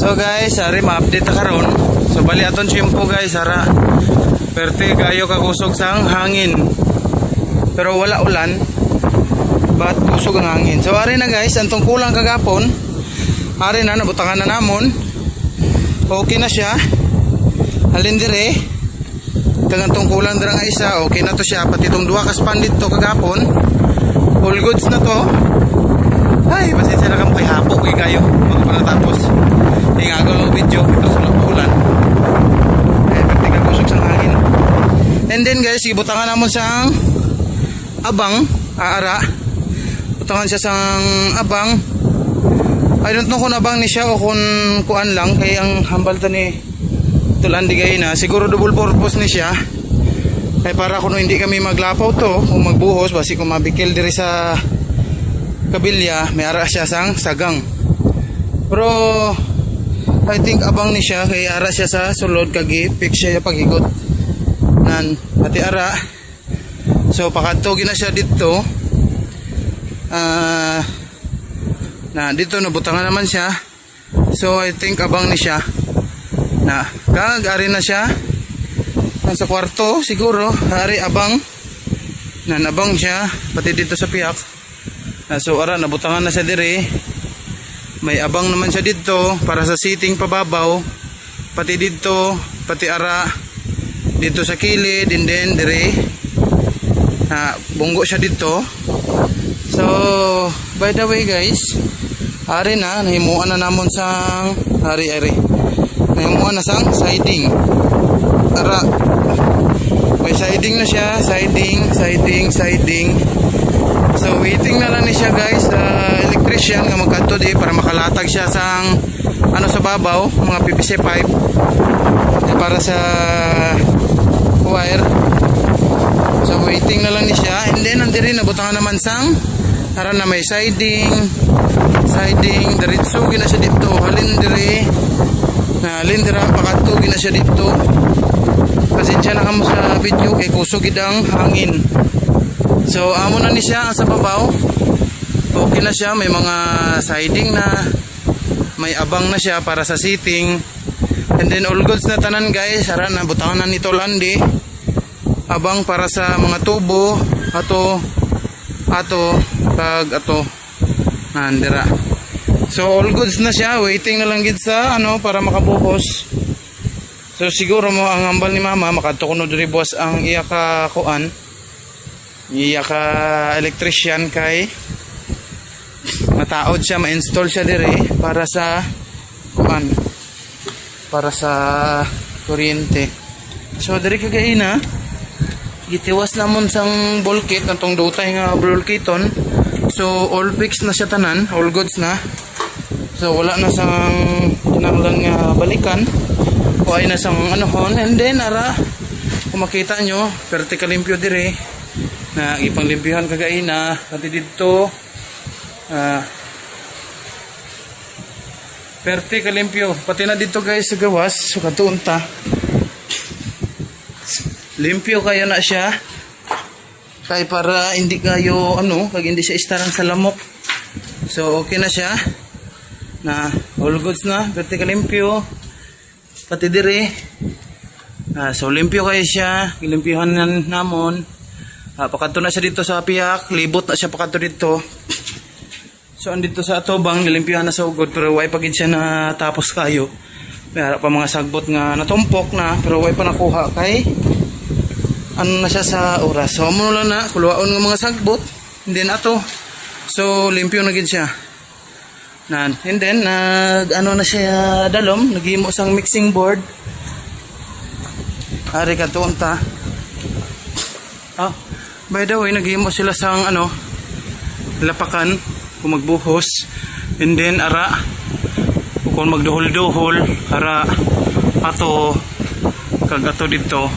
So guys, ari ma-update ta karon. So bali aton tiyempo guys, ara perte kayo kakusog sang hangin. Pero wala ulan. But kusog ang hangin. So ari na guys, antong kulang kagapon. Ari na nabutangan na namon. Okay na siya. Halin dire. Kagantong kulang dira nga isa, okay na to siya. Pati itong duha ka span dito kagapon. All goods na to. Ay, pasensya na kamo kay hapo kay kayo. Bago pa natapos. Ingagaw lang video. Ito sa ulan. Ay, pati kakusog sa hangin. And then guys, ibutangan namon sang abang. Aara. Butangan siya sang abang. I don't know kung abang ni siya o kung kuan lang. Kaya ang hambal to ni Tulandi gay na. Siguro double purpose ni siya. Ay para kung hindi kami maglapaw to. Kung magbuhos. Basi kung mabikil diri sa kabilya, may ara siya sang sagang. Pero I think abang ni siya kay ara siya sa sulod kagi pick siya paghigot nan pati ara. So pakadto gina siya dito. Na dito nabutangan naman siya. So I think abang ni siya. Na kag-ari na siya. Nasa kwarto siguro, ari abang. Nan abang siya pati dito sa piyak. So ara nabutangan na siya dire. May abang naman siya dito para sa seating pababaw. Pati dito, pati ara dito sa kilid, and then dire. Bunggo siya dito. So by the way guys, ari na nahimuan na namon sang ari. Nahimuan na sang siding. Ara may siding na siya, siding. So waiting na lang ni siya guys, electrician nga magkadto di para makalatag siya sang ano sa babaw, mga PVC pipe para sa wire. So waiting na lang ni siya, and then andiri nabutangan naman sang ara na may siding diretso gina siya dito, halin dira pakadto gina siya dito. Pasensya na kamo sa video kay kusog gid ang hangin. So amo na ni siya sa babaw. Okay na siya, may mga siding na, may abang na siya para sa seating. And then all goods na tanan guys. Ara na butangan na nito landi. Abang para sa mga tubo, ato nandira. So all goods na siya, waiting na lang gid sa para makabuhos. So siguro mo ang hambal ni mama makadto kuno diri boss ang iya ka kuan. Iya ka electrician kay mataod siya, ma-install siya dire para sa kuan, para sa kuryente. So dire kagay na gitiwas namon sang bulkit atong dutay nga bulkiton. So all fixed na siya tanan, all goods na. So wala na sang kinahanglan nga balikan o ay na sang hon. And then ara kung makita nyo vertical limpyo dire na ipanglimpyuhan kagay na pati dito perte kalimpyo pati na dito guys sa gawas. So katuon ta limpyo kayo na siya kay para hindi kayo kag hindi siya istarang sa lamok. So okay na siya na all goods na, perte kalimpyo pati dire. So limpyo kayo siya, ilimpyuhan na namon. Pakadto na siya dito sa piyak, libot na siya pakadto dito. So andito sa atobang nilimpyuhan na sa ugod, pero way pagid siya na tapos kayo. May harap pa mga sagbot nga natumpok na, pero way pa nakuha kay na siya sa oras. So amo lang na kuluwaon ng mga sagbot, and then ato. So limpyo na gid siya. And then na siya dalom, naghimo sang mixing board. Ari katuon ta. By the way, naghimo sila sang lapakan kung magbuhos. And then ara kung magduhol-duhol, ara ato kag ato dito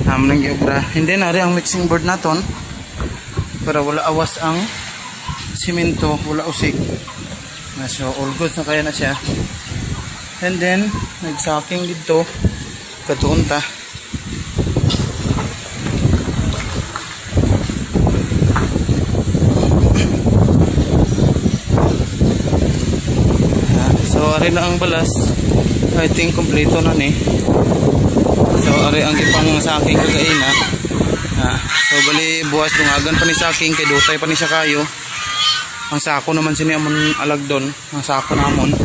nang giobra. And then ari ang mixing board naton para wala awas ang simento, wala usik. So all goods na kaya na siya. And then nagsacking dito katuon ta. So So ari na ang balas. I think kompleto na ni. So ari ang ipang sa aking kagaina. So bali buwas dungagan pa ni sa aking kay dutay pa ni siya kayo. Ang sako naman sini amon alagdon, ang sako namon.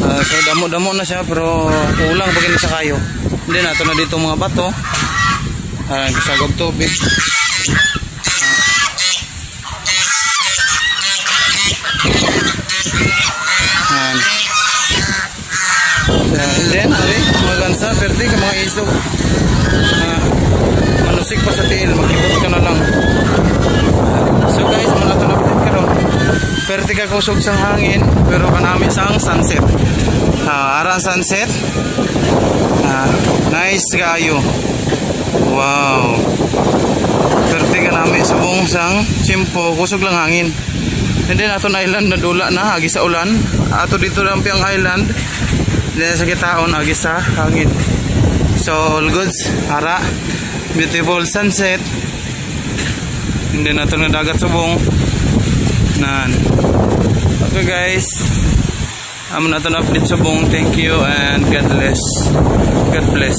So damo-damo na siya pero kulang pag ni sa kayo. Hindi nato na dito mga bato. Gisagog tubig. And then, mga gansa, pwede ka mga isog. Manusik pa sa tiil, magkipot ka na lang. So guys, muna ito napitin ka ron. Pwede ka kusog sa hangin, pero kanami sang sunset. Arang sunset. Nice kayo. Wow. Pwede ka namin subong sang simpo, kusog lang hangin. And then, ato na island na dula na, agi sa ulan. Ato dito lang piyang island. Then sa kitaon, agi sa hangin. So, all goods. Hara. Beautiful sunset. And then, ato na dagat subong. Nan. Okay guys. Amon ato na update subong. Thank you and God bless. God bless.